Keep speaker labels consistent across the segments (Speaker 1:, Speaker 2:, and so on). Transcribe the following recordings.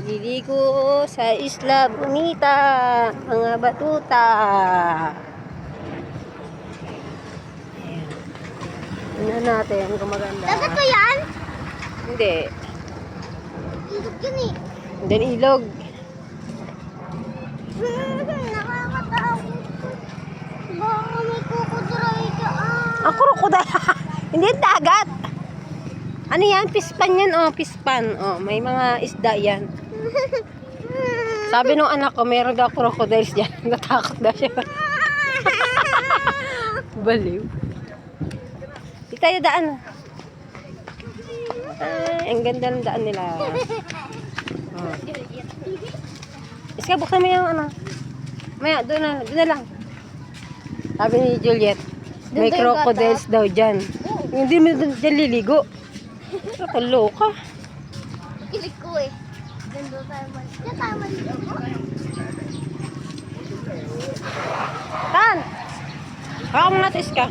Speaker 1: Liligo sa Isla Bonita, mga batuta. Ayan. Tingnan natin kung maganda.
Speaker 2: Dagat ba yan?
Speaker 1: Hindi.
Speaker 2: Ilog yun eh.
Speaker 1: Hindi ilog.
Speaker 2: Nakakatakot. Baka may kukuduray ka.
Speaker 1: Ang krokodil. Hindi dagat. Ano yan? Pispan yan. Oh, pispan. Oh, may mga isda yan. Sabi nung anak ko, meron daw crocodiles dyan. Natakot daw siya. Baliw. Di tayo daan. Ay, ang ganda ng daan nila. Oh. Iska, buksan mo yung ano. Maya, doon na lang. Sabi ni Juliet, may crocodiles daw dyan. Hindi mo dyan liligo. Nakaloka.
Speaker 2: Kilig ko eh. Ganda tayo man. Diyan tayo maligo.
Speaker 1: Tan! Hawa mo na ito, Iska.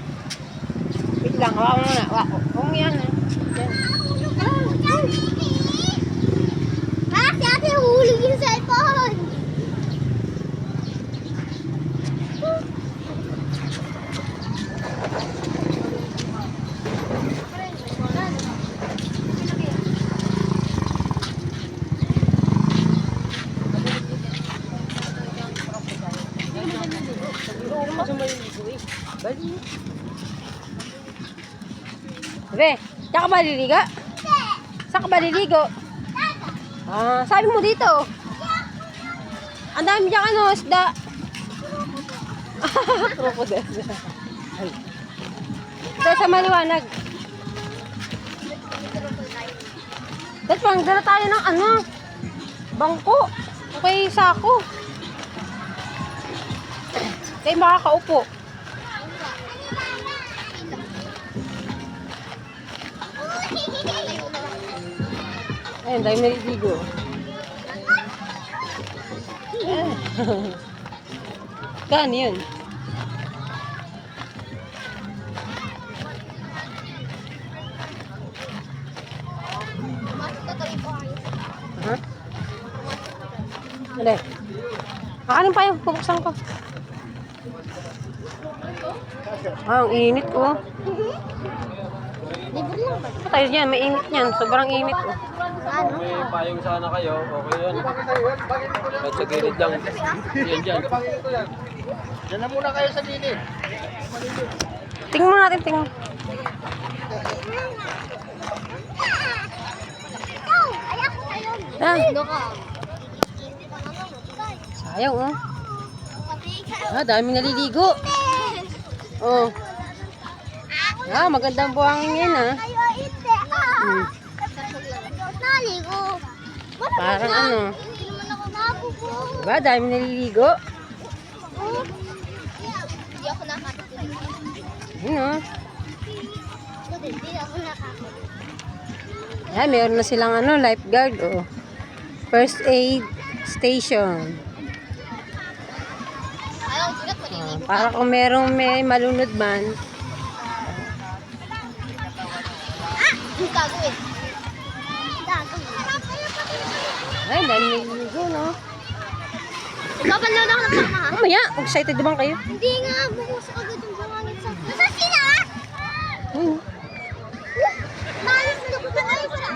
Speaker 1: Wait lang, hawa mo na. Huwag mo yan. Yan.
Speaker 2: Ah, si ate hulog yung cellphone.
Speaker 1: Be, saan ka ba liligo? Saan ka ba liligo? Ah, sabi mo dito. Ang dami dyan ano, isda. Crocodile. Ay. Ito sa maliwanag. Dahil pang dala tayo ng ano, bangko. Okay, sako. Kaya makakaupo. Ayun, dahil naliligo. Kano yun? Ha? Ano? Makanin pa yun, pupuksan ko. Ah, ang init ko.
Speaker 2: Libre lang ba?
Speaker 1: Tayo dyan, may init yan. Sobrang init ko.
Speaker 2: Ano?
Speaker 3: May payong sana kayo, okay yun. Ba't sa gilid lang? Yan dyan.
Speaker 4: Diyan na muna kayo sa gilid.
Speaker 1: Tingnan mo natin, tingnan.
Speaker 2: Ayak ko tayo.
Speaker 1: Ah,
Speaker 2: Ano ka?
Speaker 1: sayang oh. Ah, daming naliligo. Oh. Ah, magandang buhangin yan ah.
Speaker 2: Tayo hindi.
Speaker 1: Hmm.
Speaker 2: Naligo.
Speaker 1: Parang ano.
Speaker 2: Hindi naman ako nabubo.
Speaker 1: Diba, daming naliligo.
Speaker 2: Hindi ako nakakatilig.
Speaker 1: Yun oh.
Speaker 2: Hindi ako nakakatilig.
Speaker 1: Ayan, meron na silang ano, lifeguard oh. First aid station.
Speaker 2: Ayaw, sulat ko
Speaker 1: Ah, para kung merong may malunod man.
Speaker 2: Ang gagawin. Gagawin.
Speaker 1: Ay, dami naliligo no.
Speaker 2: Babalood ako ng mama ha?
Speaker 1: Mamaya, excited naman kayo.
Speaker 2: Hindi nga, bumusak agad yung bangangin sa... Nasa sila?
Speaker 1: Hmm.
Speaker 2: Malis na ko na kayo sa...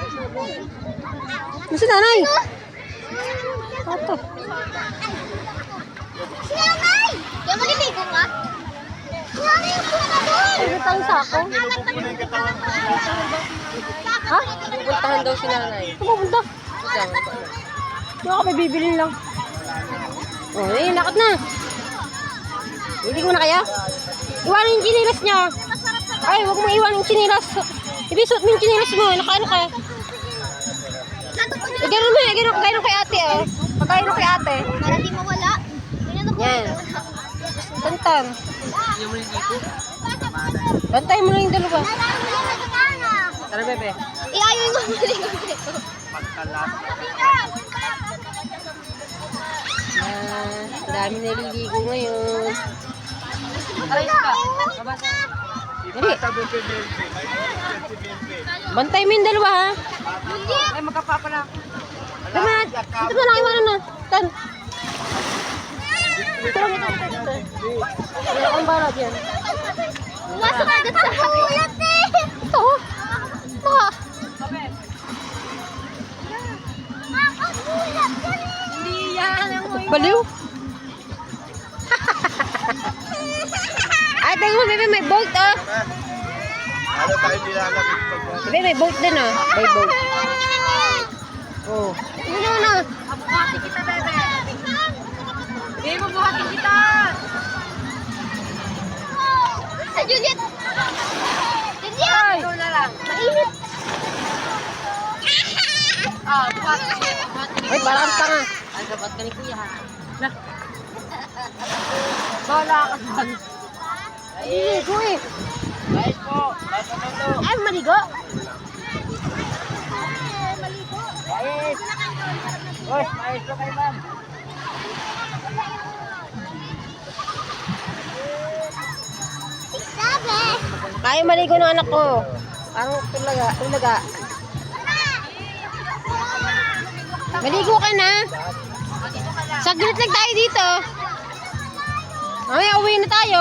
Speaker 1: Nasa nanay? Ato.
Speaker 2: Si nanay! Di mo niligo ka? Si nanay yung pula na doon!
Speaker 1: Ano tayong sako? Ha?
Speaker 3: Pupuntahan daw si nanay.
Speaker 1: Pupunta. Hindi ako may bibili lang. Oh, eh, lakad na. Hindi ko na kaya. Iwanan yung chinilas niya. Ay, huwag mo iwanan yung chinilas. Ibisuot mo yung chinilas mo. Nakaano ka? Ganun mo, ganun kay ate. Oh. Pagkain kay ate.
Speaker 2: Para di mawala. Ganyan ako.
Speaker 1: Yan. Tantan. Bantay mo na yung dalawa. Tara, bebe.
Speaker 2: Iayon ko maligo dito.
Speaker 1: Dami naliligo ngayon. Dali. Bantay mo yung dalawa ha.
Speaker 2: Hindi.
Speaker 1: Ay, magkapapala. Tama. Ito na lang, iwanan na. Tan. Ito lang, ito. Wala akong balat yan.
Speaker 2: Masok agad sa kulat eh.
Speaker 1: Ito. Baka.
Speaker 2: Ang kulat yan eh. Hindi yan ang
Speaker 1: Baliw. Ay, tingnan mo, bebe, may boat, oh.
Speaker 4: Ano tayo nilalapit pag
Speaker 1: Bebe, may boat din, oh. May boat. Oh. Ano na?
Speaker 2: Buhati kita, bebe. Bebe, buhati kita. Sa Juliet. Juliet. Ikaw na lang. Mainit. Buhati.
Speaker 1: Ay, parang tanga.
Speaker 2: Ay, dapat ka ni Kuya, ha? Bala ka dyan.
Speaker 1: Maligo, eh.
Speaker 4: Guys po, nasa mundo.
Speaker 1: Ay, maligo.
Speaker 4: Guys. Boy, maayos po kayo, ma'am.
Speaker 2: Sabi.
Speaker 1: Kaya maligo ng anak ko. Parang tulaga. Maligo ka na. Saglit lang tayo dito. Mamaya uwi na tayo.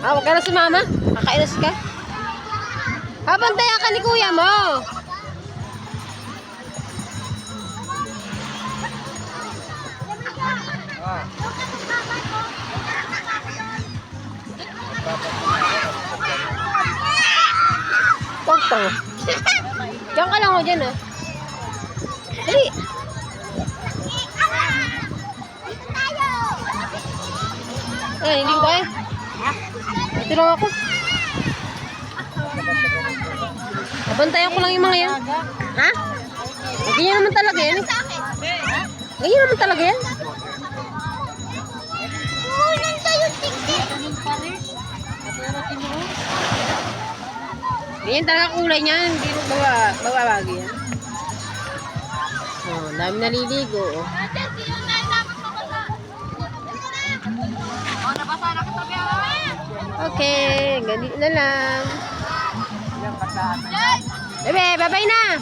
Speaker 1: Huwag ka na sumama. Kakainas ka. Pabantayan ka ni kuya mo. Huwag pa. Diyan ka lang o dyan, ah. Dali. Ay, hindi ko kaya. Ito lang ako. Nabantayan ko lang yung mga yan. Ha? Ganyan naman talaga yan, eh. Ganyan naman talaga yan.
Speaker 2: Kunan tayo tigil.
Speaker 1: Ganyan talaga kulay niya. Hindi mo babagi yan. Oh, dami naliligo, oh.
Speaker 2: Nabasa na kita,
Speaker 1: Okay, ganito na lang. Bebe, babay na!